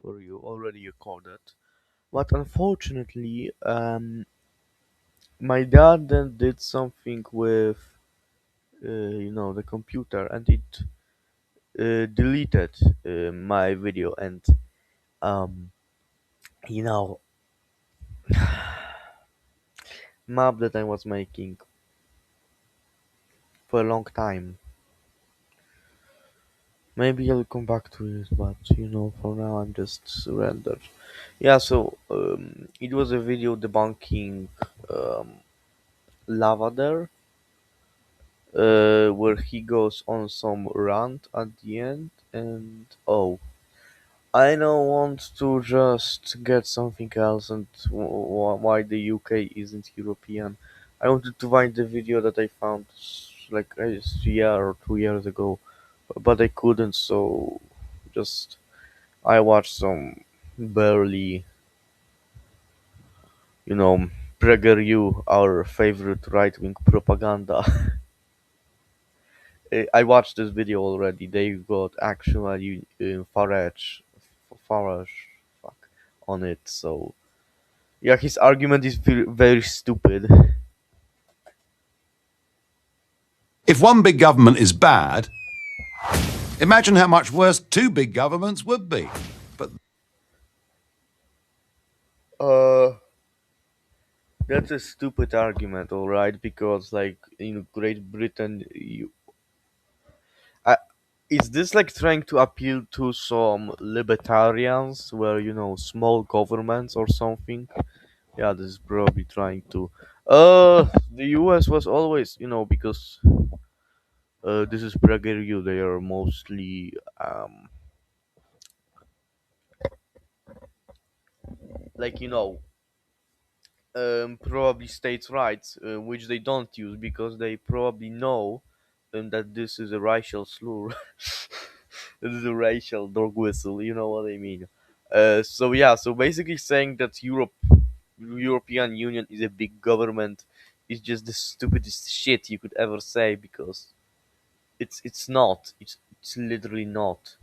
for you already recorded, but unfortunately, my dad then did something with the computer, and it deleted my video and um, you know, map that I was making for a long time. Maybe I'll come back to it, but for now I'm just surrendered. Yeah, so it was a video debunking um, Lavender, where he goes on some rant at the end, and I now want to just get something else, and why the UK isn't European. I wanted to find the video that I found like a year or 2 years ago, but I couldn't, so just I watched some barely, you know, PregerU, our favorite right-wing propaganda. I watched this video already. They got actually Farage, fuck, on it. So yeah, his argument is very, very stupid. If one big government is bad, imagine how much worse two big governments would be. But Uh, that's a stupid argument, all right? Because like in Great Britain, I, is this like trying to appeal to some libertarians, where small governments or something? Yeah, this is probably trying to. The U.S. was always, because this is PregerU. They are mostly like probably states' rights, which they don't use because they probably know that this is a racial slur. This is a racial dog whistle. You know what I mean? So yeah, so basically saying that European Union is a big government is just the stupidest shit you could ever say, because it's not. It's literally not.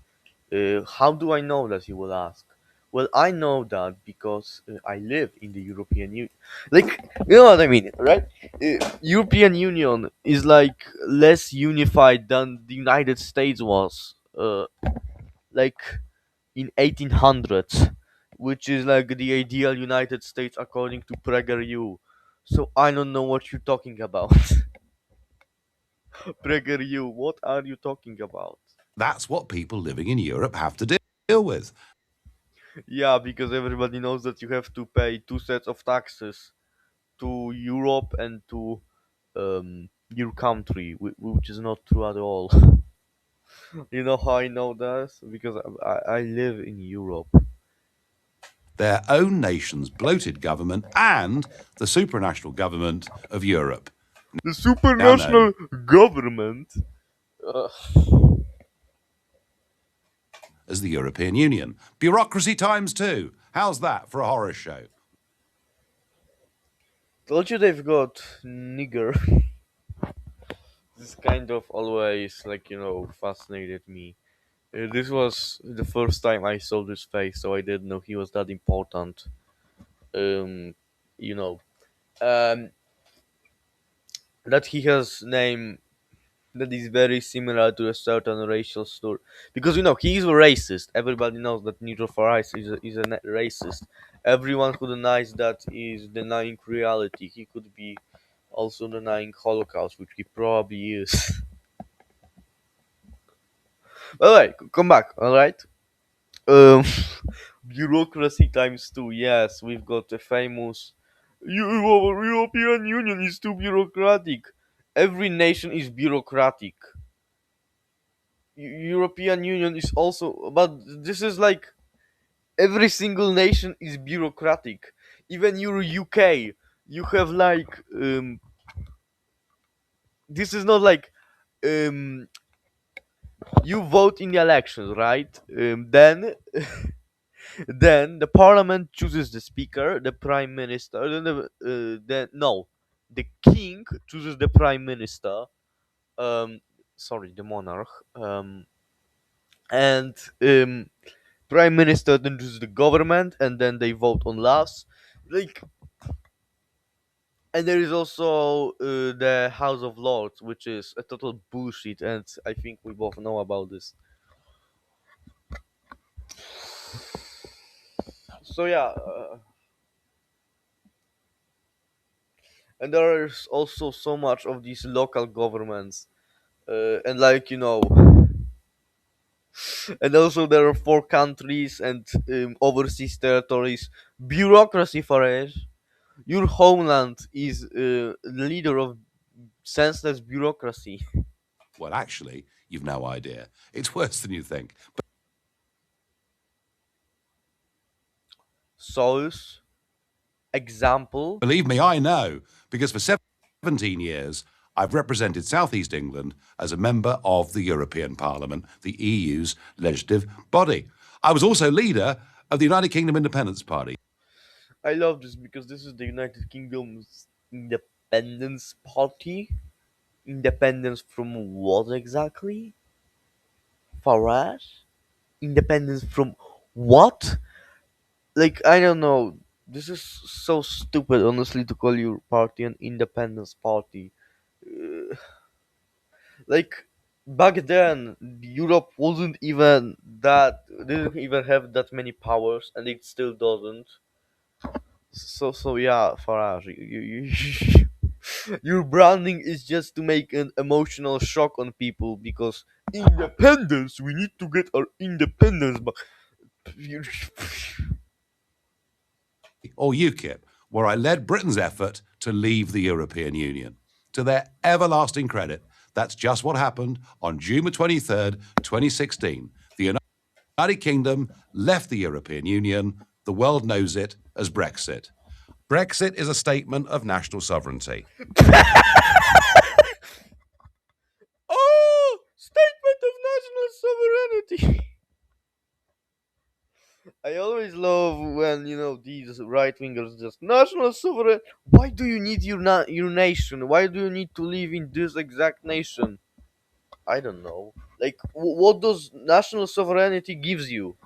How do I know that, you will ask? Well, I know that because I live in the European Union. Like, you know what I mean, right? European Union is like less unified than the United States was, like in 1800s, which is like the ideal United States according to PregerU. So I don't know what you're talking about. PregerU, what are you talking about? that's what people living in Europe have to deal with. Yeah, because everybody knows that you have to pay two sets of taxes to Europe and to your country, which is not true at all. You know how I know this? Because I live in Europe. Their own nation's bloated government and the supranational government of Europe. The Now known supranational government. Uh, as the European Union. Bureaucracy times two. How's that for a horror show? Told you they've got nigger. This kind of always fascinated me. This was the first time I saw this face, so I didn't know he was that important. Um, you know, um, that he has name that is very similar to a certain racial slur, because he is a racist. Everybody knows that Nigel Farage is a racist. Everyone who denies that is denying reality. He could be also denying Holocaust, which he probably is. All right, come back. All right. Um, bureaucracy times two. Yes, we've got a famous. Our European Union is too bureaucratic. Every nation is bureaucratic. European Union is also, but this is like every single nation is bureaucratic. Even your UK, you have like this is not like um you vote in the elections, right? Then then the parliament chooses the speaker, the prime minister, then no, the king chooses the prime minister. Um, sorry, the monarch. And Prime Minister then chooses the government, and then they vote on laws. Like, and there is also the House of Lords, which is a total bullshit, and I think we both know about this. So yeah, and there's also so much of these local governments, and like and also there are four countries and overseas territories. Bureaucracy, Farage. Your homeland is the leader of senseless bureaucracy. Well, actually, you've no idea. It's worse than you think. Source, example. Believe me, I know, because for 17 years, I've represented South East England as a member of the European Parliament, the EU's legislative body. I was also leader of the United Kingdom Independence Party. I love this because this is the United Kingdom's Independence Party. Independence from what exactly? Farage? Independence from what? Like, I don't know. This is so stupid, honestly, to call your party an independence party. Like, back then, Europe wasn't even that, didn't even have that many powers, and it still doesn't. So yeah, Farage, your branding is just to make an emotional shock on people because independence, we need to get our independence back. Or UKIP, where I led Britain's effort to leave the European Union. To their everlasting credit, that's just what happened on June the 23rd, 2016. The United Kingdom left the European Union. The world knows it as Brexit. Brexit is a statement of national sovereignty. Oh, statement of national sovereignty. I always love when these right wingers just national sovereign. Why do you need your nation? Why do you need to live in this exact nation? I don't know. Like, what does national sovereignty gives you?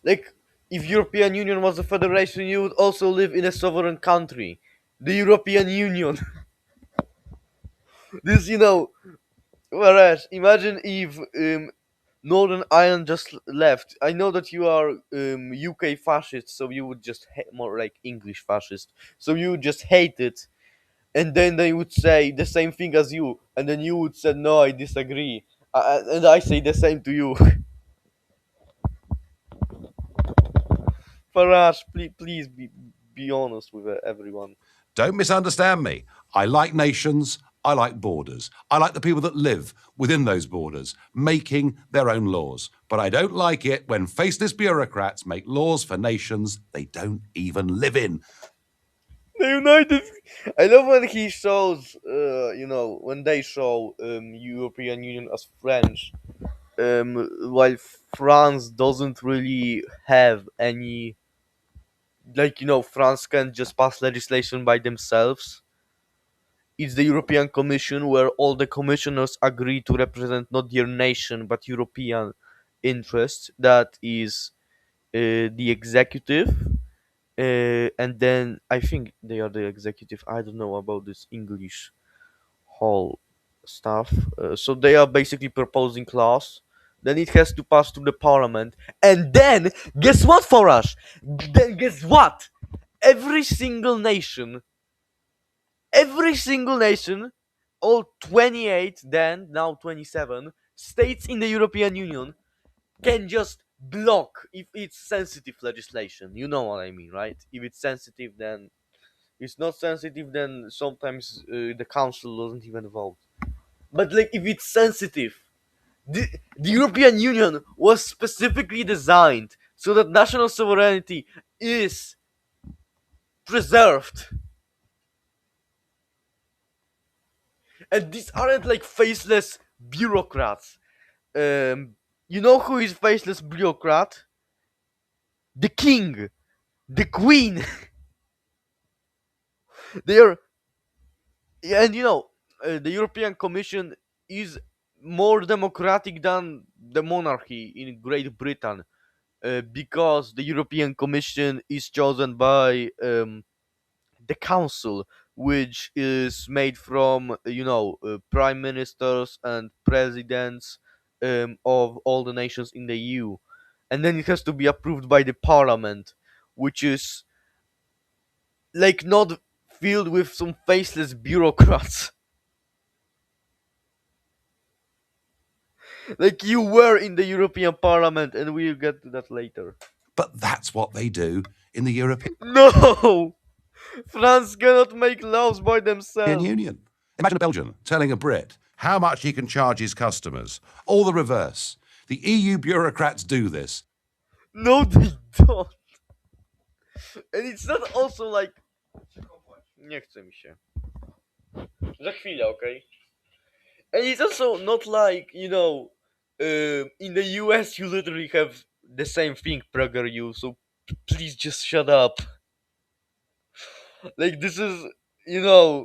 Like, if European Union was a federation, you would also live in a sovereign country. The European Union. This, whereas imagine if Northern Ireland just left. I know that you are UK fascist, so you would just more like English fascist. So you would just hate it, and then they would say the same thing as you, and then you would say no, I disagree, and I say the same to you. Farage, please be honest with everyone. Don't misunderstand me. I like nations. I like borders. I like the people that live within those borders, making their own laws. But I don't like it when faceless bureaucrats make laws for nations they don't even live in. The United. I love when he shows, when they show European Union as French, while France doesn't really have any. Like, France can just pass legislation by themselves. It's the European Commission where all the commissioners agree to represent not their nation but European interests. That is the executive. And then I think they are the executive. I don't know about this English whole stuff. So they are basically proposing laws. Then it has to pass to the parliament. And then, guess what, for us? Then guess what? Every single nation, every single nation, all 28, then now 27 states in the European Union can just block if it's sensitive legislation. You know what I mean, right? If it's sensitive, then it's not sensitive, then sometimes the council doesn't even vote. But like, if it's sensitive, the European Union was specifically designed so that national sovereignty is preserved. And these aren't like faceless bureaucrats. Um, you know who is faceless bureaucrat? The king, the queen. They are, and the European Commission is more democratic than the monarchy in Great Britain, because the European Commission is chosen by the council, which is made from prime ministers and presidents of all the nations in the EU, and then it has to be approved by the parliament, which is like not filled with some faceless bureaucrats. Like you were in the European Parliament, and we'll get to that later. But that's what they do in the European No, France cannot make laws by themselves. Union. Imagine a Belgian telling a Brit how much he can charge his customers, or the reverse. The EU bureaucrats do this. No, they don't. And it's not also like. Nie chce mi się. Za chwilę, okay? And it's also not like, in the US you literally have the same thing, PregerU, so please just shut up. Like, this is,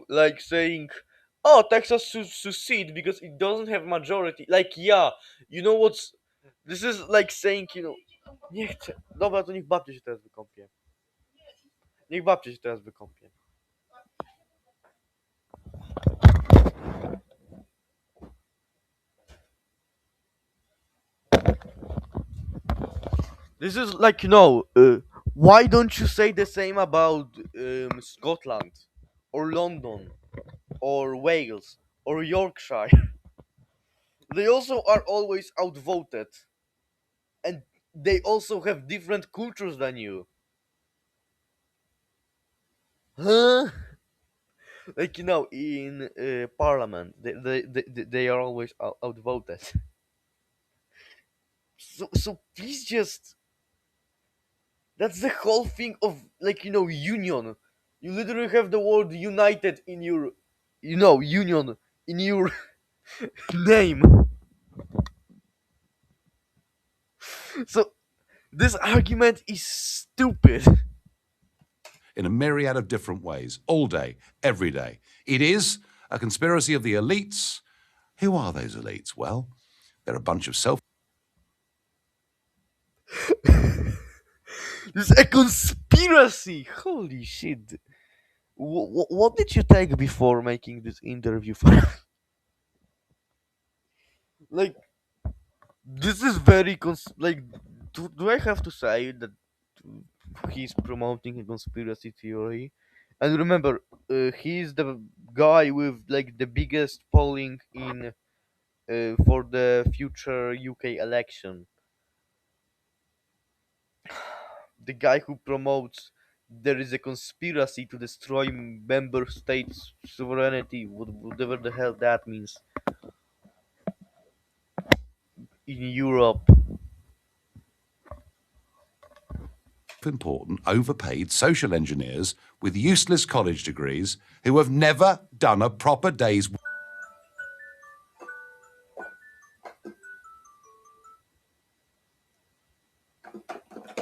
like saying, oh, Texas should succeed because it doesn't have majority. Like, yeah, you know what's. This is like saying, Nie chcę. Dobra, to niech babcia się teraz wykąpie. Niech babcia się teraz wykąpie. This is like, why don't you say the same about Scotland or London or Wales or Yorkshire? They also are always outvoted, and they also have different cultures than you. Huh? Like, in Parliament, they are always outvoted. So please just. That's the whole thing of, like, union. You literally have the word united in your, union in your name. So this argument is stupid. In a myriad of different ways, all day, every day. It is a conspiracy of the elites. Who are those elites? Well, they're a bunch of self It's a conspiracy. Holy shit. What did you take before making this interview for? Like, this is very like, do I have to say that he's promoting a conspiracy theory? And remember, he's the guy with like the biggest polling in for the future UK election. The guy who promotes there is a conspiracy to destroy member states' sovereignty, whatever the hell that means, in Europe. important, overpaid social engineers with useless college degrees who have never done a proper day's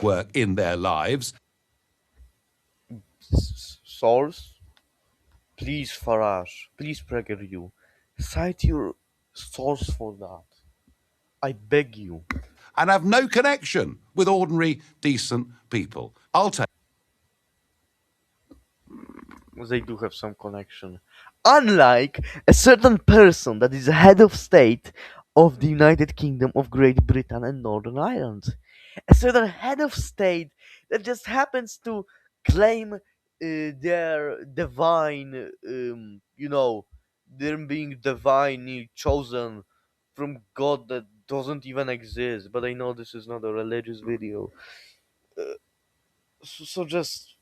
work in their lives. Source? Please, Farage. Please, PregerU. Cite your source for that. I beg you. And have no connection with ordinary, decent people. I'll take They do have some connection. Unlike a certain person that is head of state of the United Kingdom of Great Britain and Northern Ireland. A certain head of state that just happens to claim their divine, them being divinely chosen from God that doesn't even exist. But I know this is not a religious video. So just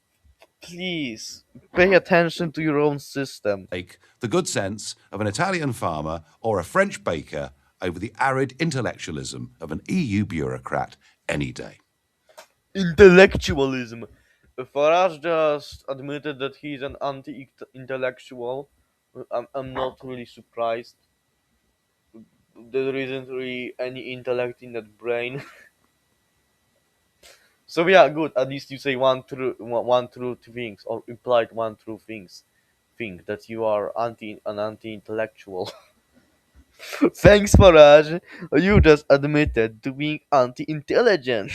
please pay attention to your own system. the good sense of an Italian farmer or a French baker over the arid intellectualism of an EU bureaucrat any day. Intellectualism. Farage just admitted that he's an anti-intellectual. I'm not really surprised. There isn't really any intellect in that brain. So yeah, good. At least you say one true things, or implied one true things. Think that you are an anti-intellectual. Thanks, Farage. You just admitted to being anti-intelligent.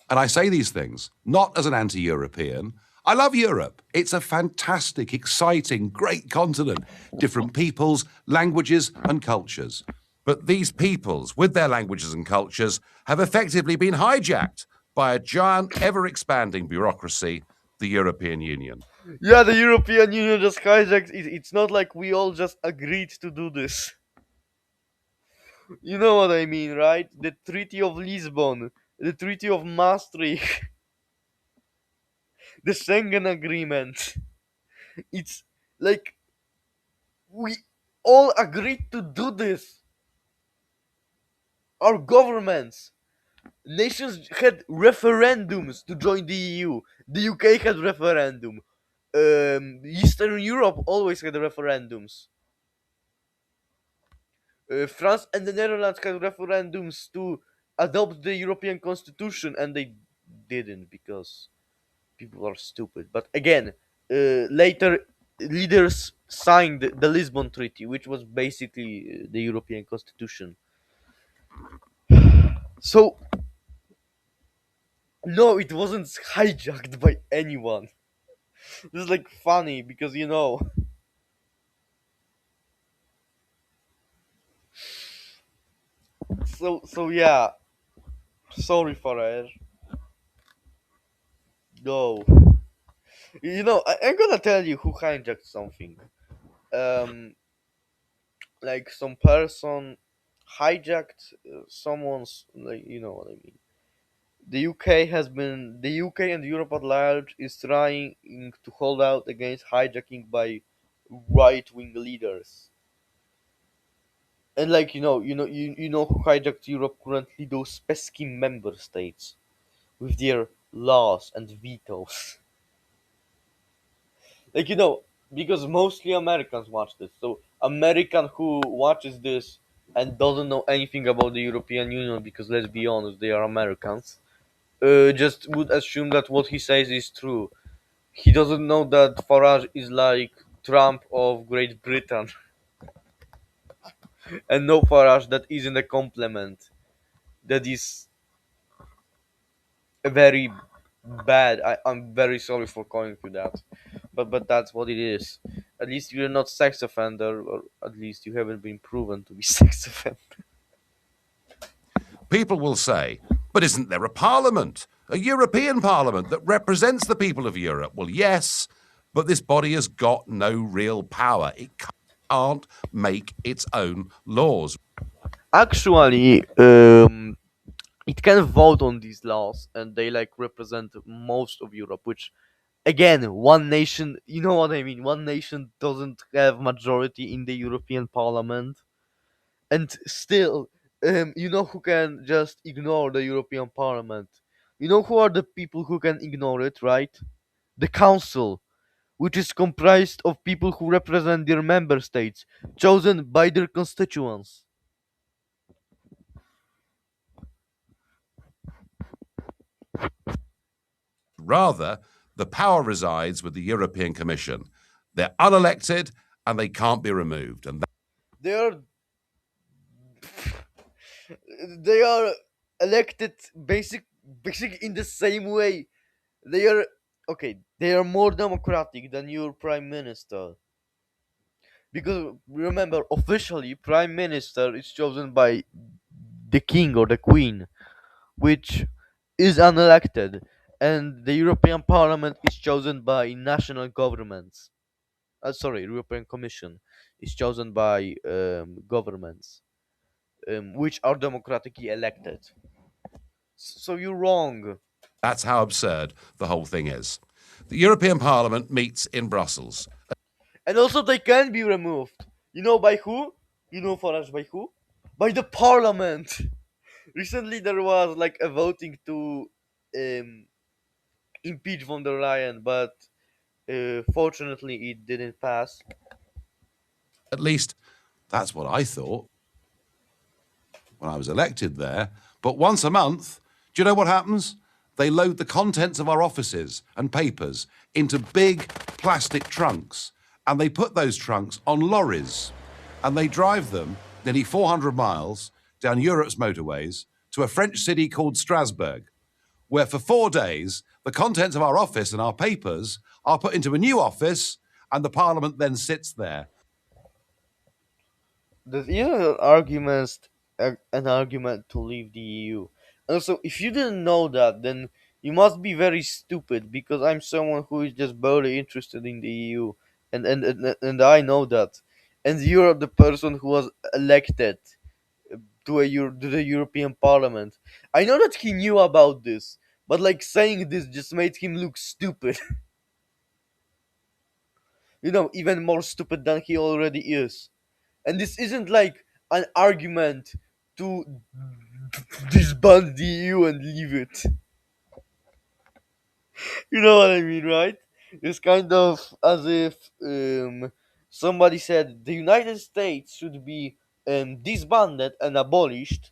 And I say these things not as an anti European. I love Europe. It's a fantastic, exciting, great continent, different peoples, languages, and cultures. But these peoples, with their languages and cultures, have effectively been hijacked by a giant, ever expanding bureaucracy, the European Union. Yeah, the European Union just hijacked it. It's not like we all just agreed to do this. You know what I mean, right? The Treaty of Lisbon, the Treaty of Maastricht, the Schengen Agreement. It's like we all agreed to do this. Our governments, nations had referendums to join the EU. The UK had referendum. Eastern Europe always had referendums. France and the Netherlands had referendums to adopt the European Constitution, and they didn't because people are stupid. But again, later leaders signed the Lisbon Treaty, which was basically the European Constitution. So no, it wasn't hijacked by anyone. This is like funny because So yeah, sorry for it. No, I'm gonna tell you who hijacked something. Um, like some person hijacked someone's, like, you know what I mean. The UK and Europe at large is trying to hold out against hijacking by right wing leaders. And like you know who hijacked Europe currently? Those pesky member states with their laws and vetoes. Like because mostly Americans watch this. So American who watches this and doesn't know anything about the European Union, because let's be honest, they are Americans, just would assume that what he says is true. He doesn't know that Farage is like Trump of Great Britain, and no, Farage, that isn't a compliment. That is very bad. I'm very sorry for calling you that, but that's what it is. At least you're not sex offender, or at least you haven't been proven to be sex offender. People will say, but isn't there a parliament, a European parliament that represents the people of Europe? Well, yes, but this body has got no real power. It can't make its own laws. Actually, it can vote on these laws, and they like represent most of Europe. Which, again, one nation. You know what I mean? One nation doesn't have majority in the European Parliament, and still, you know who can just ignore the European Parliament? You know who are the people who can ignore it, right? The Council, which is comprised of people who represent their member states, chosen by their constituents. Rather, the power resides with the European Commission. They're unelected and they can't be removed. And They are they are elected basic in the same way. They are okay. They are more democratic than your prime minister, because remember, officially, prime minister is chosen by the king or the queen, which is unelected, and the European Parliament is chosen by national governments. Sorry, European Commission is chosen by governments, which are democratically elected. So you're wrong. that's how absurd the whole thing is. The European Parliament meets in Brussels. And also, they can be removed. You know by who? You know, Farage, by who? By the Parliament. Recently, there was like a voting to um, impeach von der Leyen, but fortunately, it didn't pass. At least that's what I thought when I was elected there. But once a month, do you know what happens? They load the contents of our offices and papers into big plastic trunks, and they put those trunks on lorries. and they drive them nearly 400 miles down Europe's motorways to a French city called Strasbourg, where for 4 days the contents of our office and our papers are put into a new office, and the parliament then sits there. There's even an argument to leave the EU. Also, if you didn't know that, then you must be very stupid because I'm someone who is just barely interested in the EU, and I know that, and you're the person who was elected to the European Parliament. I know that he knew about this, but like saying this just made him look stupid. Even more stupid than he already is. And this isn't like an argument to disband the EU and leave it. You know what I mean, right? It's kind of as if somebody said the United States should be disbanded and abolished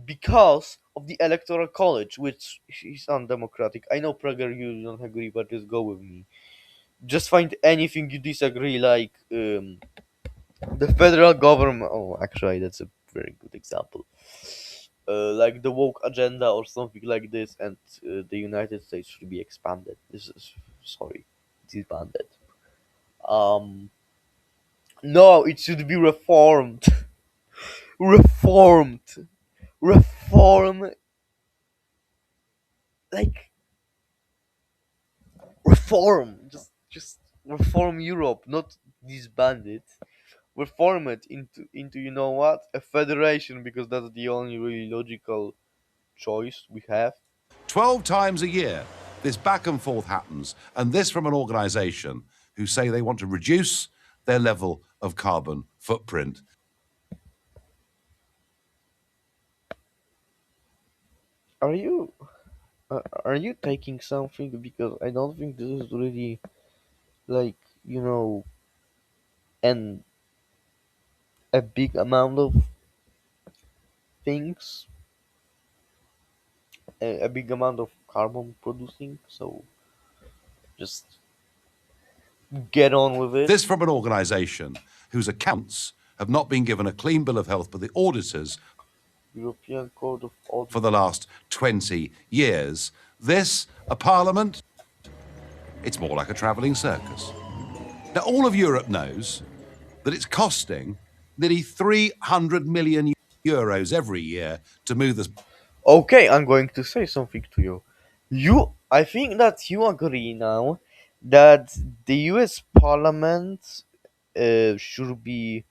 because of the Electoral College, which is undemocratic. I know PregerU don't agree, but just go with me. Just find anything you disagree, like the federal government. Oh, actually, that's a very good example. Like the woke agenda or something like this, and the United States should be expanded. This is sorry, disbanded. Um, no, it should be reformed, reformed, reform, like reform. Just reform Europe, not disband it. Reform it into a federation because that's the only really logical choice we have. 12 times a year, this back and forth happens, and this from an organization who say they want to reduce their level of carbon footprint. Are you are you taking something? Because I don't think this is really like an a big amount of things, a big amount of carbon producing. So just get on with it. This from an organization whose accounts have not been given a clean bill of health by the auditors European Code of for Audit. the last 20 years. This, a parliament, it's more like a travelling circus. Now, all of Europe knows that it's costing nearly 300 million euros every year to move this. Okay, I'm going to say something to you. I think that you agree now that the U.S. Parliament should be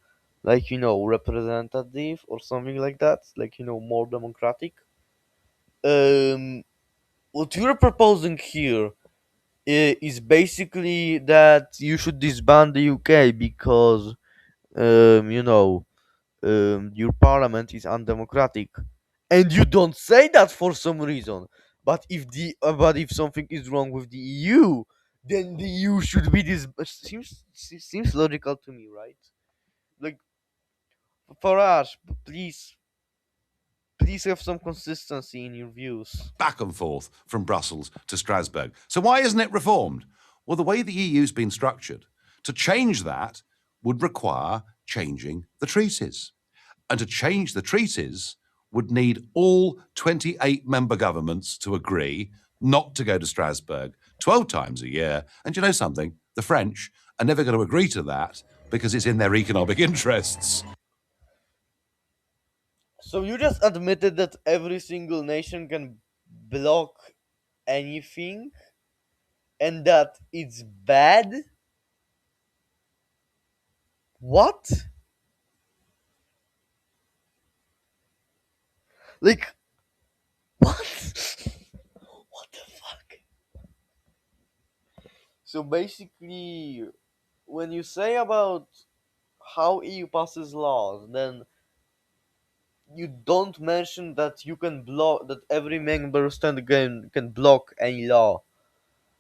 like representative or something like that, like more democratic. Um, what you're proposing here is basically that you should disband the UK because your parliament is undemocratic, and you don't say that for some reason. But if something is wrong with the EU, then the EU should be this. Seems logical to me, right? Like Farage, please have some consistency in your views. Back and forth from Brussels to Strasbourg. So why isn't it reformed? Well, the way the EU's been structured, to change that would require changing the treaties. And to change the treaties would need all 28 member governments to agree not to go to Strasbourg 12 times a year. And you know something? The French are never going to agree to that because it's in their economic interests. So you just admitted that every single nation can block anything, and that it's bad. What? Like what? What the fuck? So basically, when you say about how EU passes laws, then you don't mention that you can block that every member state can block any law.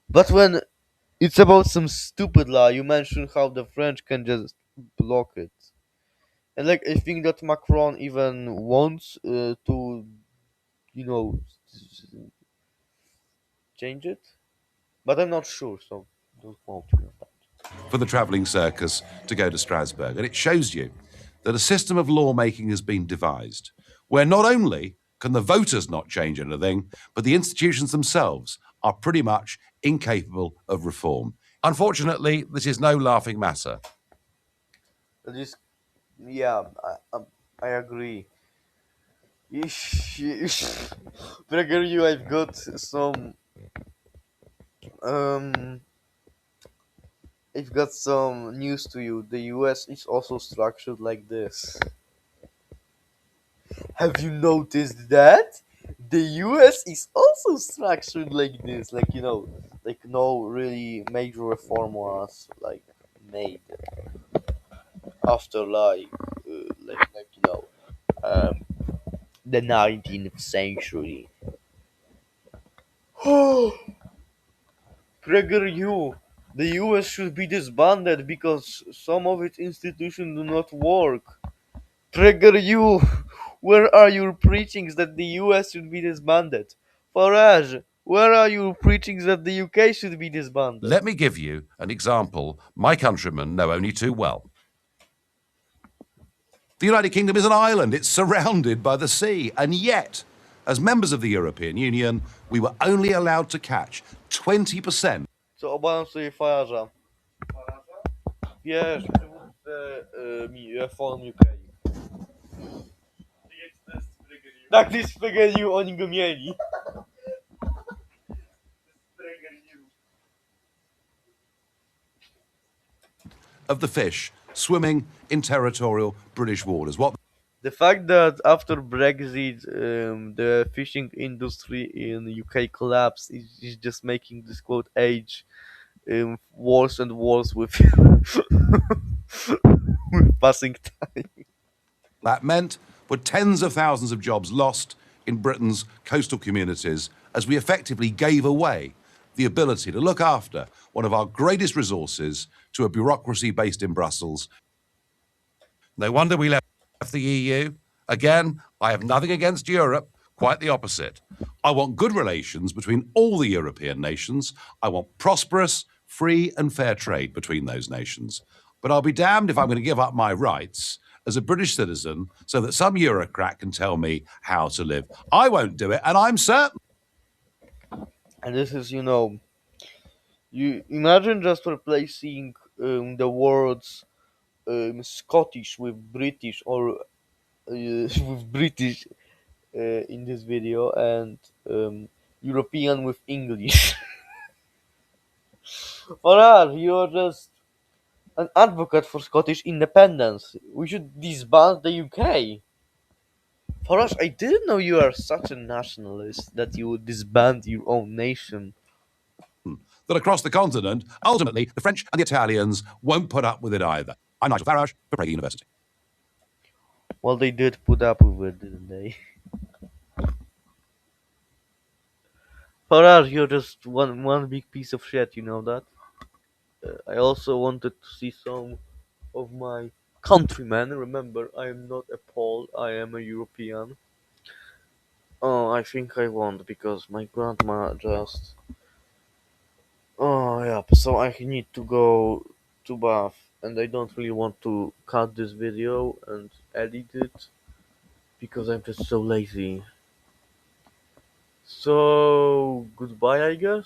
But when it's about some stupid law, you mention how the French can just block it. And like I think that Macron even wants to you know s- change it, but I'm not sure. So don't quote me on that. for the travelling circus to go to Strasbourg. And it shows you that a system of lawmaking has been devised where not only can the voters not change anything, but the institutions themselves are pretty much incapable of reform. Unfortunately, this is no laughing matter. This, yeah, I agree. PregerU, I've got some um I've got some news to you. The US is also structured like this. Have you noticed that? The US is also structured like this. Like, like no really major reform was like made after um, the 19th century. PregerU, the US should be disbanded because some of its institutions do not work. PregerU, where are your preachings that the US should be disbanded? Farage, where are your preachings that the UK should be disbanded? Let me give you an example my countrymen know only too well. The United Kingdom is an island, it's surrounded by the sea, and yet, as members of the European Union, we were only allowed to catch 20%. Co obawiam sobie Farage'a. Wiesz, przywódcę Reform UK. Tak, to jest PregerU, oni go mieli. of the fish swimming in territorial British waters. What The fact that after Brexit, the fishing industry in UK collapsed is just making this quote age worse and worse with with passing time. that meant were tens of thousands of jobs lost in Britain's coastal communities as we effectively gave away the ability to look after one of our greatest resources to a bureaucracy based in Brussels. No wonder we left the EU. Again, I have nothing against Europe, quite the opposite. I want good relations between all the European nations. I want prosperous, free, and fair trade between those nations. But I'll be damned if I'm going to give up my rights as a British citizen so that some Eurocrat can tell me how to live. I won't do it, and I'm certain. And this is, you imagine just replacing the words Scottish with British or with British in this video and European with English. Farage, you're just an advocate for Scottish independence. We should disband the UK. Farage, I didn't know you are such a nationalist that you would disband your own nation. That across the continent, ultimately, the French and the Italians won't put up with it either. I'm Nigel Farage for Prager University. Well, they did put up with it, didn't they? Farage, you're just one big piece of shit, you know that? I also wanted to see some of my countrymen. Remember, I am not a Pole, I am a European. Oh, I think I won't because my grandma just. Oh, yeah, so I need to go to bath and I don't really want to cut this video and edit it because I'm just so lazy. So, goodbye, I guess.